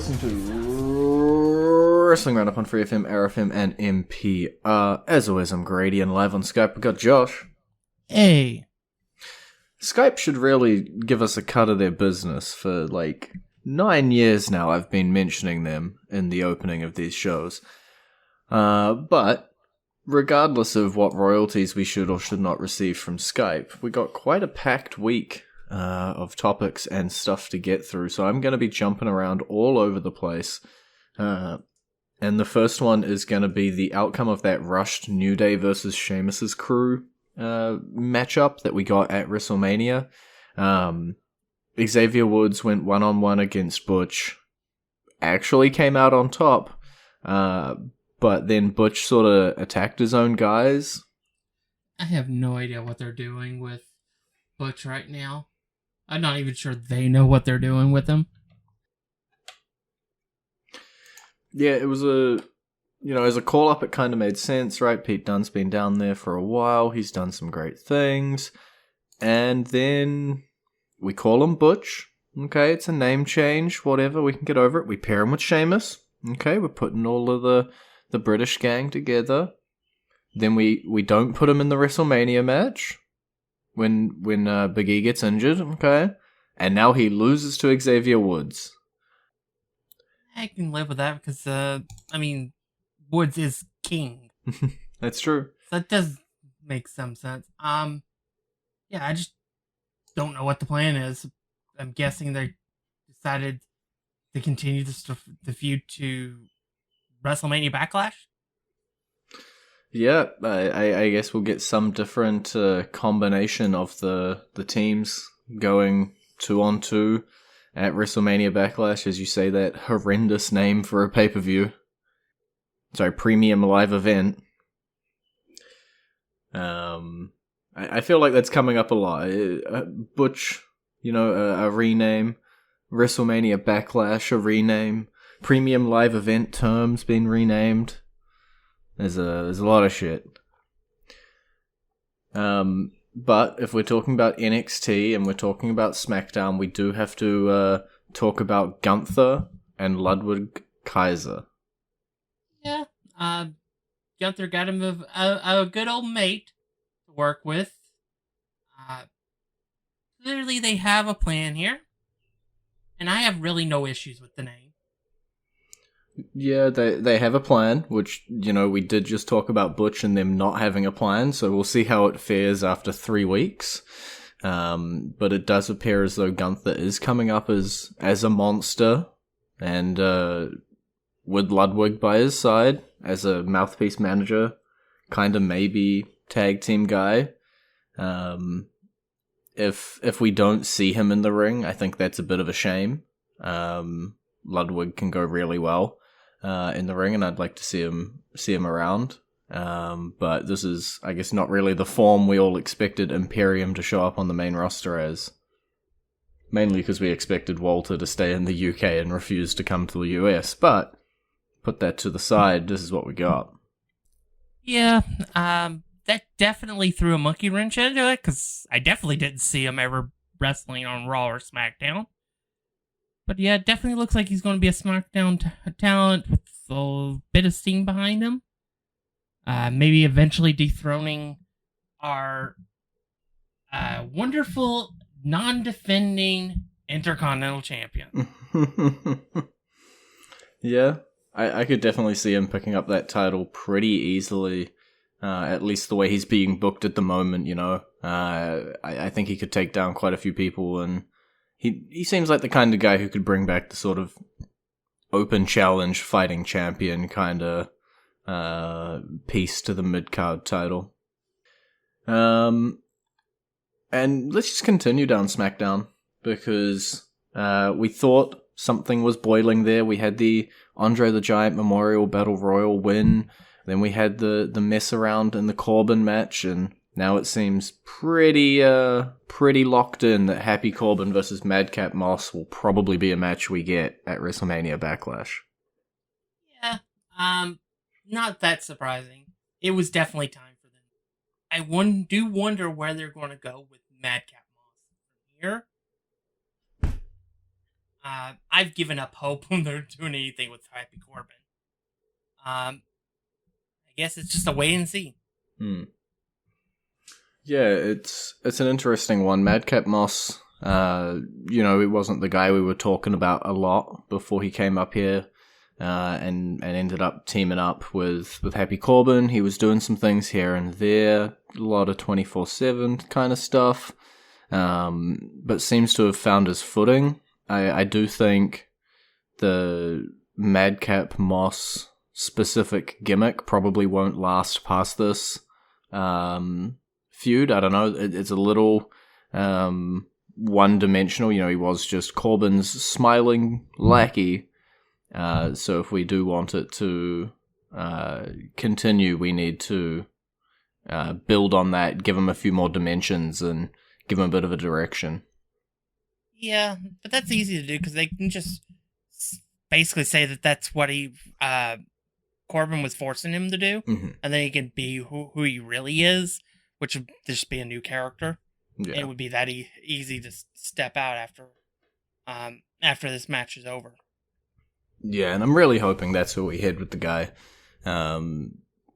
listening to Wrestling Roundup on FreeFM, ArrowFM, and MP. As always, I'm Grady, and live on Skype we've got Josh. Hey. Skype should really give us a cut of their business. For like 9 years now, I've been mentioning them in the opening of these shows. But regardless of what royalties we should or should not receive from Skype, we got quite a packed week of topics and stuff to get through, so I'm going to be jumping around all over the place. And the first one is going to be the outcome of that rushed New Day versus Sheamus's crew matchup that we got at WrestleMania. Xavier Woods went one-on-one against Butch, actually came out on top, but then Butch sort of attacked his own guys. I have no idea what they're doing with Butch right now. I'm not even sure they know what they're doing with him. Yeah, it was as a call-up, it kind of made sense, right? Pete Dunne's been down there for a while. He's done some great things. And then we call him Butch. Okay, it's a name change, whatever. We can get over it. We pair him with Sheamus. Okay, we're putting all of the British gang together. Then we don't put him in the WrestleMania match when Big E gets injured. Okay, and now he loses to Xavier Woods. I can live with that because, Woods is king. That's true. So that does make some sense. I just don't know what the plan is. I'm guessing they decided to continue the feud to WrestleMania Backlash. Yeah, I guess we'll get some different combination of the teams going 2-on-2 at WrestleMania Backlash, as you say that horrendous name for a pay-per-view. Sorry, premium live event. I feel like that's coming up a lot. Butch, a rename. WrestleMania Backlash, a rename. Premium live event terms being renamed. There's a lot of shit. But if we're talking about NXT and we're talking about SmackDown, we do have to talk about Gunther and Ludwig Kaiser. Yeah, Gunther got him a good old mate to work with. Clearly they have a plan here, and I have really no issues with the name. Yeah, they have a plan, which, we did just talk about Butch and them not having a plan, so we'll see how it fares after 3 weeks. But it does appear as though Gunther is coming up as a monster, and with Ludwig by his side as a mouthpiece manager, kind of maybe tag team guy. If we don't see him in the ring, I think that's a bit of a shame. Ludwig can go really well in the ring, and I'd like to see him around. But this is, I guess, not really the form we all expected Imperium to show up on the main roster as. Mainly because we expected Walter to stay in the UK and refuse to come to the US, but put that to the side, this is what we got. Yeah, that definitely threw a monkey wrench into it, because I definitely didn't see him ever wrestling on Raw or SmackDown. But yeah, it definitely looks like he's going to be a SmackDown talent with a bit of steam behind him. Maybe eventually dethroning our wonderful, non-defending Intercontinental Champion. Yeah, I could definitely see him picking up that title pretty easily. At least the way he's being booked at the moment, I think he could take down quite a few people, and he seems like the kind of guy who could bring back the sort of open challenge fighting champion kind of piece to the mid-card title. And let's just continue down SmackDown, because we thought something was boiling there. We had the Andre the Giant Memorial Battle Royal win, then we had the mess around in the Corbin match, and now it seems pretty locked in that Happy Corbin versus Madcap Moss will probably be a match we get at WrestleMania Backlash. Yeah, not that surprising. It was definitely time for them. I do wonder where they're going to go with Madcap Moss from here. I've given up hope when they're doing anything with Happy Corbin. I guess it's just a wait and see. Yeah, it's an interesting one. Madcap Moss, it wasn't the guy we were talking about a lot before he came up here, and ended up teaming up with Happy Corbin. He was doing some things here and there, a lot of 24/7 kind of stuff, but seems to have found his footing. I do think the Madcap Moss specific gimmick probably won't last past this feud. I don't know. It's a little one-dimensional. He was just Corbin's smiling lackey. So if we do want it to continue, we need to build on that, give him a few more dimensions, and give him a bit of a direction. Yeah, but that's easy to do because they can just basically say that that's what Corbin was forcing him to do, and then he can be who he really is, which would just be a new character. Yeah. And it would be that easy to step out after this match is over. Yeah, and I'm really hoping that's where we head with the guy.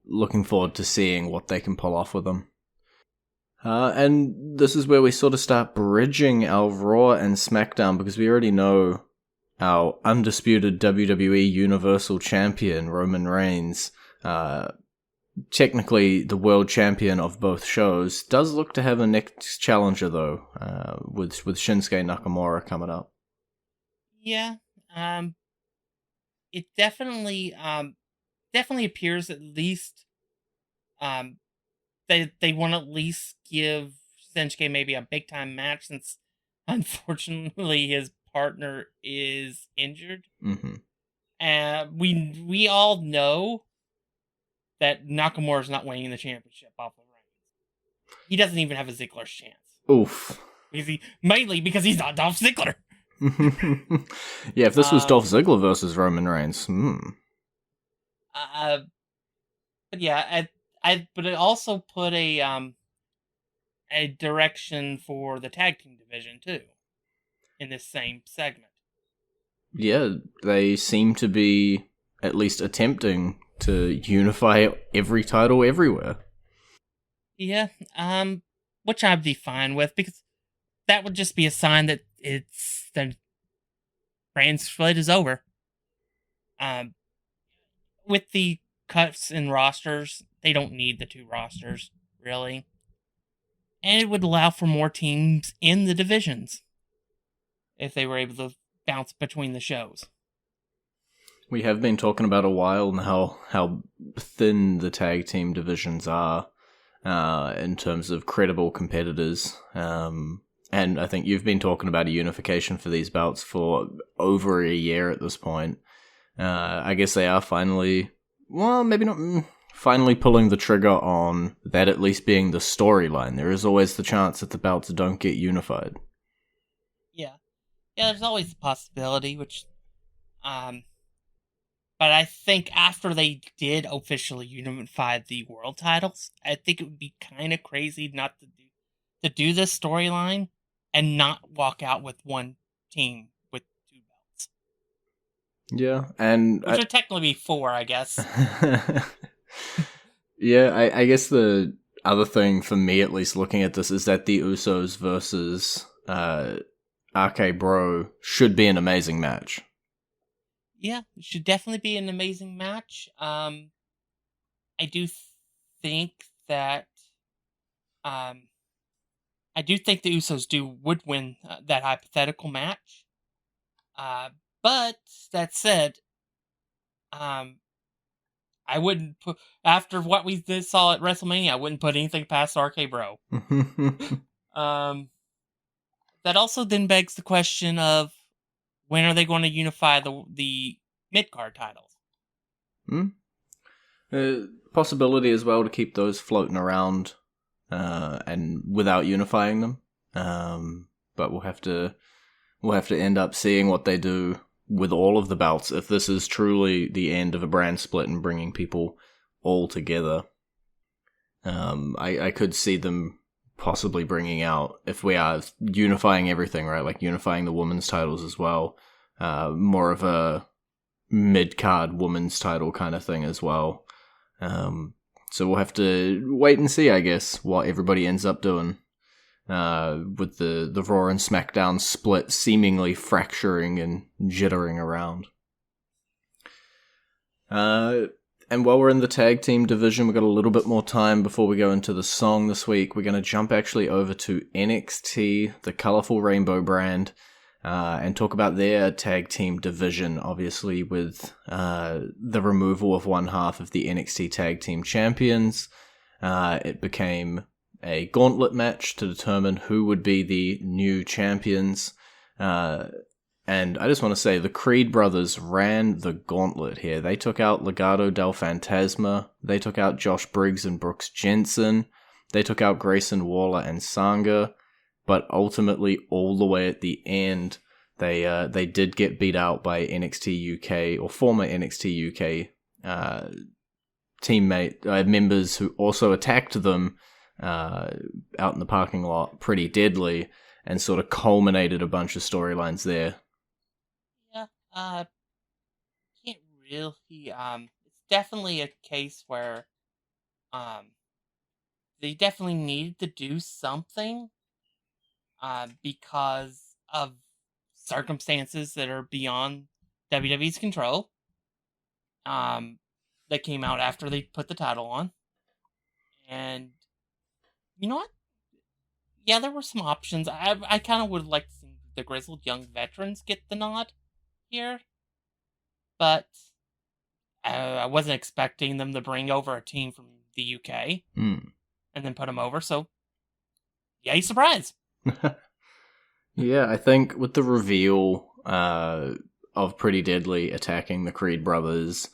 Looking forward to seeing what they can pull off with him. And this is where we sort of start bridging our Raw and SmackDown, because we already know our undisputed WWE Universal Champion, Roman Reigns, technically the world champion of both shows, does look to have a next challenger, though, with Shinsuke Nakamura coming up. Yeah, it definitely appears at least they want to at least give Shinsuke maybe a big time match, since unfortunately his partner is injured. And we all know that Nakamura is not winning the championship off of Reigns. He doesn't even have a Ziggler's chance. Oof. Mainly because he's not Dolph Ziggler. Yeah, if this was Dolph Ziggler versus Roman Reigns. But yeah, but it also put a direction for the tag team division too, in this same segment. Yeah, they seem to be at least attempting to unify every title everywhere. Yeah, which I'd be fine with, because that would just be a sign that the brand split is over. With the cuts in rosters, they don't need the two rosters, really. And it would allow for more teams in the divisions if they were able to bounce between the shows. We have been talking about a while now how thin the tag team divisions are in terms of credible competitors. And I think you've been talking about a unification for these belts for over a year at this point. I guess they are finally, well, maybe not finally pulling the trigger on that at least being the storyline. There is always the chance that the belts don't get unified. Yeah, there's always the possibility, which, but I think after they did officially unify the world titles, I think it would be kind of crazy not to do this storyline and not walk out with one team with two belts. Yeah, and which would technically be four, I guess. Yeah, I guess the other thing for me, at least looking at this, is that the Usos versus RK Bro should be an amazing match. Yeah, it should definitely be an amazing match. I do think that the Usos would win that hypothetical match. But that said, I wouldn't put, after what we saw at WrestleMania, I wouldn't put anything past RK Bro. That also then begs the question of, when are they going to unify the mid-card titles? Possibility as well to keep those floating around and without unifying them. But we'll have to end up seeing what they do with all of the belts, if this is truly the end of a brand split and bringing people all together. I could see them possibly bringing out, if we are unifying everything, right, like unifying the women's titles as well, more of a mid-card women's title kind of thing as well. So we'll have to wait and see, I guess, what everybody ends up doing. With the Raw and SmackDown split seemingly fracturing and jittering around. And while we're in the tag team division, we've got a little bit more time before we go into the song this week. We're going to jump actually over to NXT, the Colorful Rainbow brand, and talk about their tag team division, obviously, with the removal of one half of the NXT Tag Team Champions. It became a gauntlet match to determine who would be the new champions. And I just want to say, the Creed brothers ran the gauntlet here. They took out Legado del Fantasma. They took out Josh Briggs and Brooks Jensen. They took out Grayson Waller and Sanga. But ultimately, all the way at the end, they did get beat out by NXT UK, or former NXT UK teammate members who also attacked them out in the parking lot pretty deadly, and sort of culminated a bunch of storylines there. Yeah, can't really, it's definitely a case where, they definitely needed to do something, because of circumstances that are beyond WWE's control, that came out after they put the title on, and you know what? Yeah, there were some options. I kind of would like to see the Grizzled Young Veterans get the nod here, but I wasn't expecting them to bring over a team from the UK and then put them over, so yay, surprise! Yeah, I think with the reveal of Pretty Deadly attacking the Creed brothers,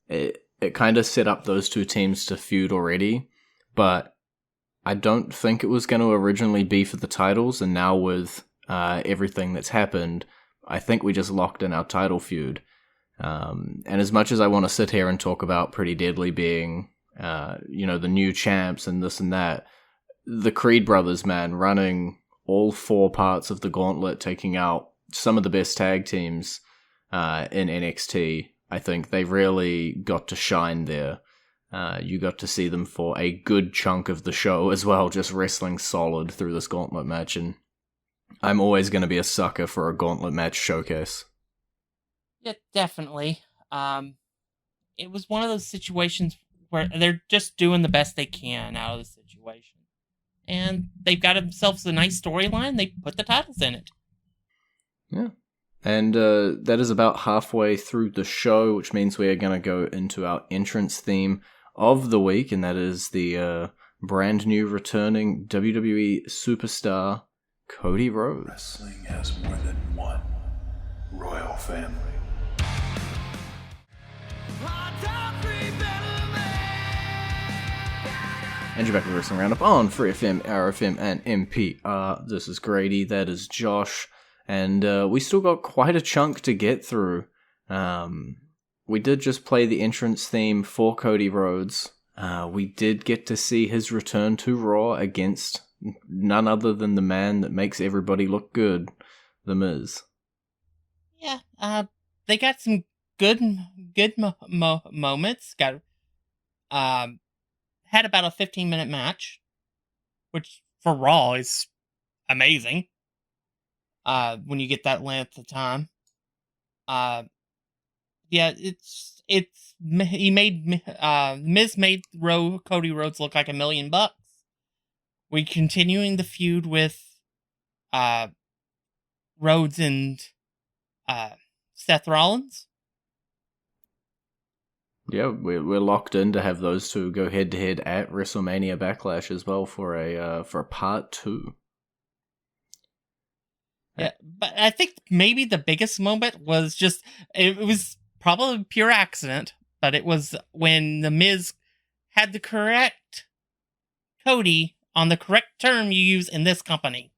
it kind of set up those two teams to feud already, but I don't think it was going to originally be for the titles, and now with everything that's happened, I think we just locked in our title feud. And as much as I want to sit here and talk about Pretty Deadly being, the new champs and this and that, the Creed brothers, man, running all four parts of the gauntlet, taking out some of the best tag teams in NXT, I think they really got to shine there. You got to see them for a good chunk of the show as well, just wrestling solid through this gauntlet match, and I'm always going to be a sucker for a gauntlet match showcase. Yeah, definitely. It was one of those situations where they're just doing the best they can out of the situation. And they've got themselves a nice storyline. They put the titles in it. Yeah. And that is about halfway through the show, which means we are going to go into our entrance theme of the week, and that is the brand new returning WWE superstar, Cody Rhodes. Wrestling has more than one royal family. And you're back with Wrestling Roundup on FreeFM, ArrowFM, and MPR. This is Grady, that is Josh, and we still got quite a chunk to get through. We did just play the entrance theme for Cody Rhodes. We did get to see his return to Raw against none other than the man that makes everybody look good, The Miz. Yeah, they got some good moments. Got had about a 15-minute match, which for Raw is amazing. When you get that length of time. Yeah, Miz made Cody Rhodes look like $1 million. We continuing the feud with Rhodes and Seth Rollins. Yeah, we're locked in to have those two go head to head at WrestleMania Backlash as well for a part 2. Yeah, but I think maybe the biggest moment was just, it was probably pure accident, but it was when The Miz had to correct Cody on the correct term you use in this company.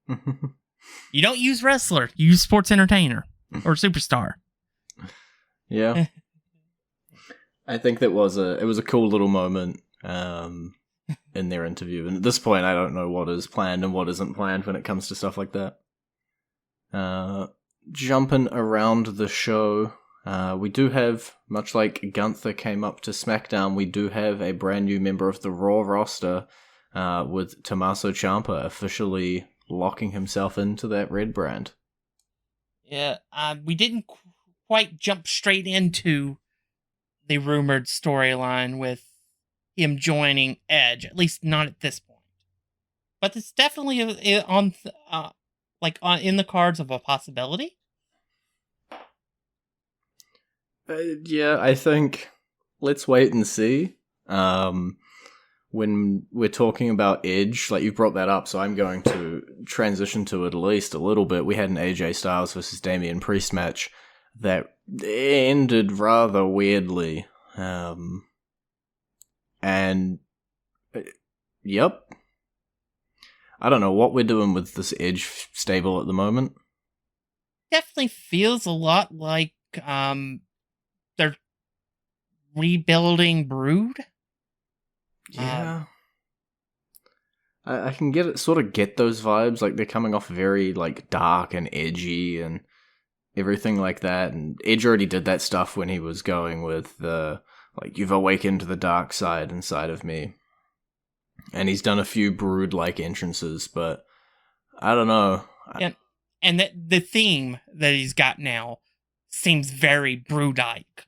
You don't use wrestler, you use sports entertainer or superstar. Yeah. I think it was a cool little moment in their interview. And at this point, I don't know what is planned and what isn't planned when it comes to stuff like that. jumping around the show, we do have, much like Gunther came up to SmackDown, we do have a brand new member of the Raw roster, with Tommaso Ciampa officially locking himself into that red brand. Yeah, we didn't quite jump straight into the rumored storyline with him joining Edge, at least not at this point. But it's definitely in the cards of a possibility. Yeah, I think let's wait and see. When we're talking about Edge, like you brought that up, so I'm going to transition to it at least a little bit. We had an AJ Styles versus Damien Priest match that ended rather weirdly. Yep. I don't know what we're doing with this Edge stable at the moment. Definitely feels a lot like they're rebuilding Brood. Yeah. I can get those vibes, like they're coming off very like dark and edgy and everything like that, and Edge already did that stuff when he was going with the like you've awakened the dark side inside of me. And he's done a few Brood-like entrances, but I don't know. And the theme that he's got now seems very Brood-like.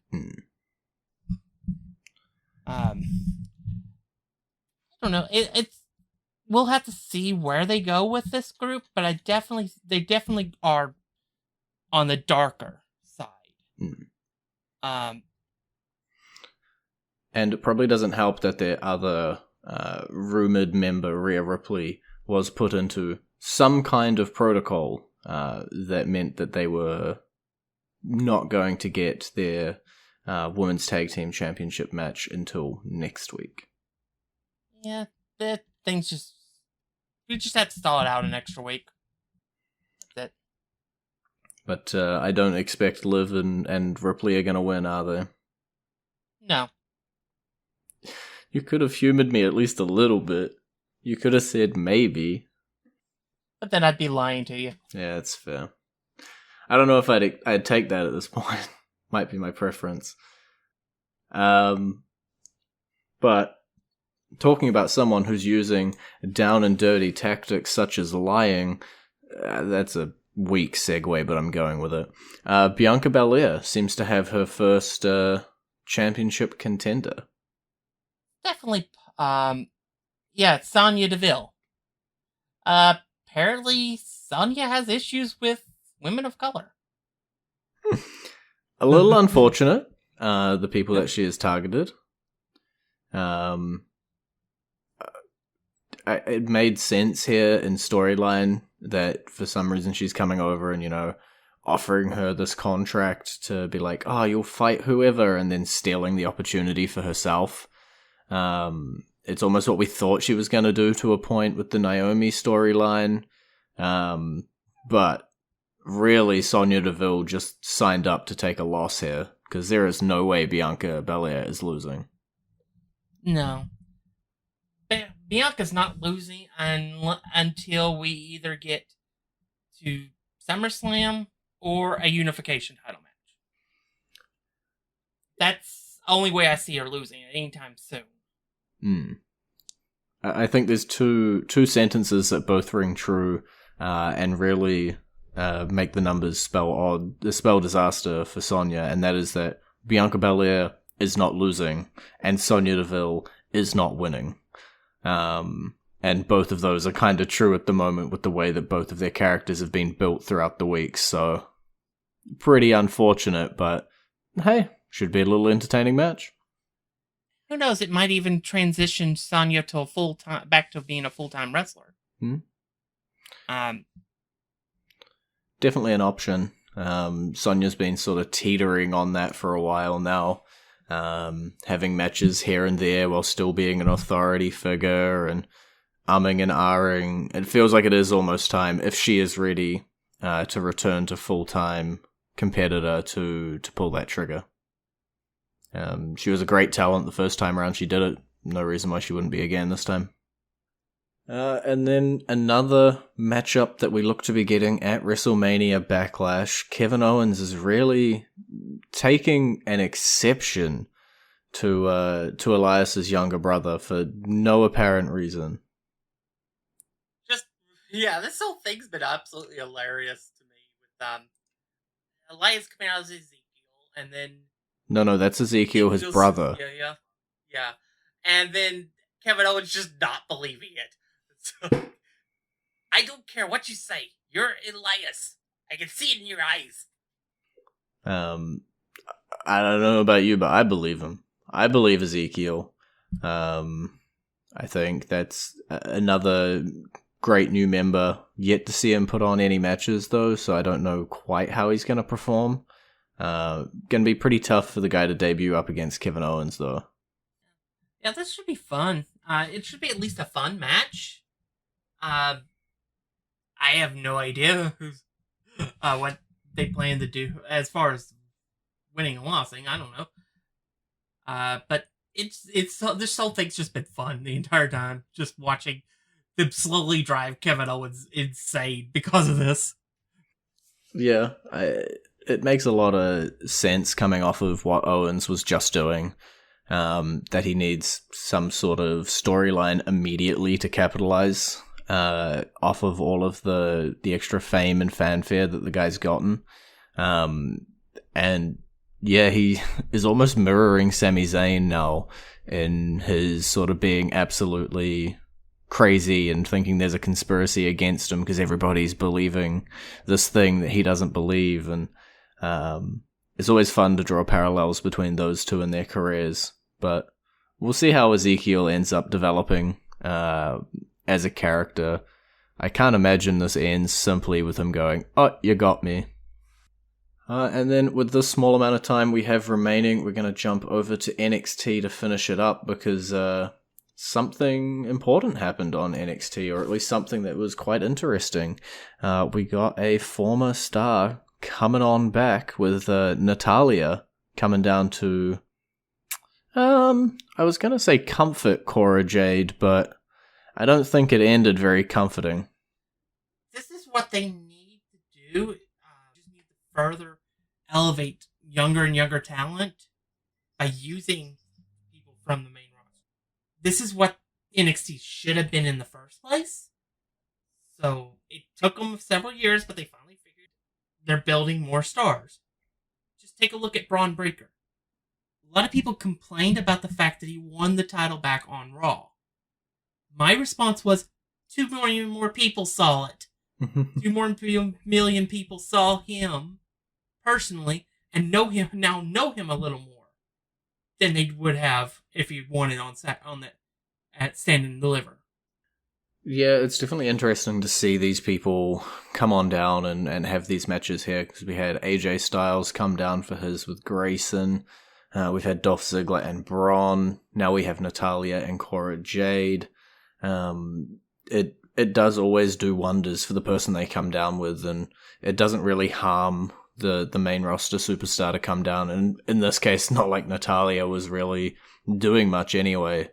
I don't know. It's we'll have to see where they go with this group, but they definitely are on the darker side. And it probably doesn't help that their other rumored member, Rhea Ripley, was put into some kind of protocol that meant that they were not going to get their Women's Tag Team Championship match until next week. Yeah, we just had to stall it out an extra week. That's it. But I don't expect Liv and Ripley are going to win, are they? No. You could have humored me at least a little bit. You could have said maybe. But then I'd be lying to you. Yeah, that's fair. I don't know if I'd take that at this point. Might be my preference. But talking about someone who's using down and dirty tactics such as lying, that's a weak segue, but I'm going with it. Bianca Belair seems to have her first championship contender. Definitely, Sonya Deville. Apparently, Sonya has issues with women of color. A little unfortunate, the people that she has targeted. It made sense here in storyline that for some reason she's coming over and, offering her this contract to be like, oh, you'll fight whoever, and then stealing the opportunity for herself. It's almost what we thought she was going to do to a point with the Naomi storyline. But really, Sonya Deville just signed up to take a loss here, because there is no way Bianca Belair is losing. No. Bianca's not losing until we either get to SummerSlam or a unification title match. That's the only way I see her losing at any time soon. I think there's two sentences that both ring true and really make the numbers spell disaster for Sonya, and that is that Bianca Belair is not losing and Sonya Deville is not winning. And both of those are kind of true at the moment with the way that both of their characters have been built throughout the week, so pretty unfortunate, but hey, should be a little entertaining match. Who knows, it might even transition Sonya to back to being a full-time wrestler. Definitely an option. Sonya's been sort of teetering on that for a while now. Having matches here and there while still being an authority figure and umming and ahhing. It feels like it is almost time, if she is ready to return to full-time competitor, to pull that trigger. She was a great talent the first time around she did it. No reason why she wouldn't be again this time. And then another matchup that we look to be getting at WrestleMania Backlash. Kevin Owens is really taking an exception to Elias's younger brother for no apparent reason. This whole thing's been absolutely hilarious to me with Elias coming out as Ezekiel, and then No, that's Ezekiel, his brother. Yeah, and then Kevin Owens just not believing it. So, I don't care what you say. You're Elias. I can see it in your eyes. I don't know about you, but I believe him. I believe Ezekiel. I think that's another great new member. Yet to see him put on any matches, though, so I don't know quite how he's going to perform. Going to be pretty tough for the guy to debut up against Kevin Owens, though. Yeah, this should be fun. It should be at least a fun match. I have no idea who's what they plan to do as far as winning and losing. I don't know. But it's this whole thing's just been fun the entire time. Just watching them slowly drive Kevin Owens insane because of this. Yeah, it makes a lot of sense coming off of what Owens was just doing. That he needs some sort of storyline immediately to capitalize off of all of the extra fame and fanfare that the guy's gotten. And yeah, he is almost mirroring Sami Zayn now in his sort of being absolutely crazy and thinking there's a conspiracy against him because everybody's believing this thing that he doesn't believe. And it's always fun to draw parallels between those two in their careers. But we'll see how Ezekiel ends up developing as a character. I can't imagine this ends simply with him going, "Oh, you got me." And then with this small amount of time we have remaining, we're going to jump over to NXT to finish it up because something important happened on NXT, or at least something that was quite interesting. We got a former star coming on back with Natalya coming down to... I was going to say comfort Cora Jade, but I don't think it ended very comforting. This is what they need to do. Just need to further elevate younger and younger talent by using people from the main roster. This is what NXT should have been in the first place. So it took them several years, but they finally figured they're building more stars. Just take a look at Braun Breaker. A lot of people complained about the fact that he won the title back on Raw. My response was, 2 million more people saw it. 2 million people saw him personally and know him a little more than they would have if he won it at Stand and Deliver. Yeah, it's definitely interesting to see these people come on down and have these matches here, because we had AJ Styles come down for his with Grayson. We've had Dolph Ziggler and Braun. Now we have Natalya and Cora Jade. It does always do wonders for the person they come down with, and it doesn't really harm the main roster superstar to come down. And in this case, not like Natalya was really doing much anyway.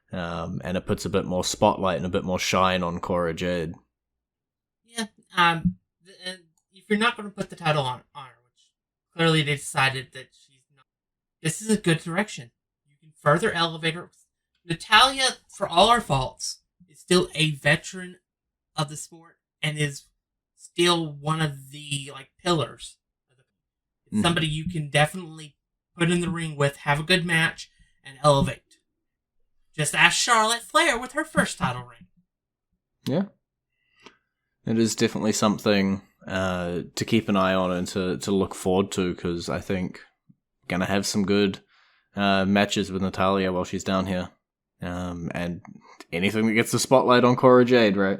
And it puts a bit more spotlight and a bit more shine on Cora Jade. Yeah. If you're not going to put the title on her, which clearly they decided that she's not, this is a good direction. You can further elevate her. Natalya, for all her faults, is still a veteran of the sport and is still one of the pillars. It's somebody you can definitely put in the ring with, have a good match, and elevate. Just ask Charlotte Flair with her first title ring. Yeah. It is definitely something to keep an eye on and to look forward to, because I think going to have some good matches with Natalya while she's down here. And anything that gets the spotlight on Cora Jade, right?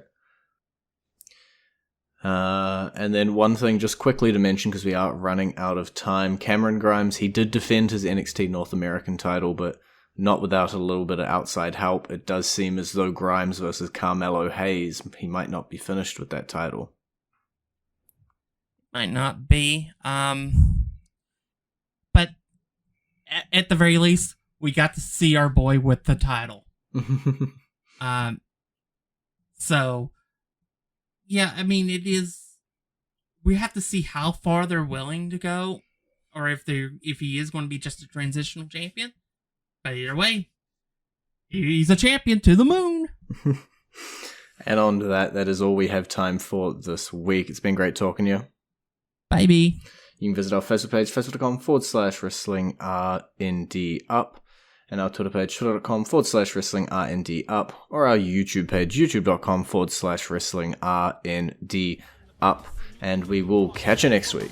And then one thing just quickly to mention, because we are running out of time. Cameron Grimes, he did defend his NXT North American title, but not without a little bit of outside help. It does seem as though Grimes versus Carmelo Hayes, he might not be finished with that title. Might not be. But at the very least, we got to see our boy with the title. So, yeah, I mean, it is. We have to see how far they're willing to go, or if he is going to be just a transitional champion. But either way, he's a champion to the moon. And on to that is all we have time for this week. It's been great talking to you. Baby. You can visit our Facebook page, facebook.com/WrestlingRNDup, and our Twitter page, twitter.com/WrestlingRNDup, or our YouTube page, youtube.com/WrestlingRNDup. And we will catch you next week.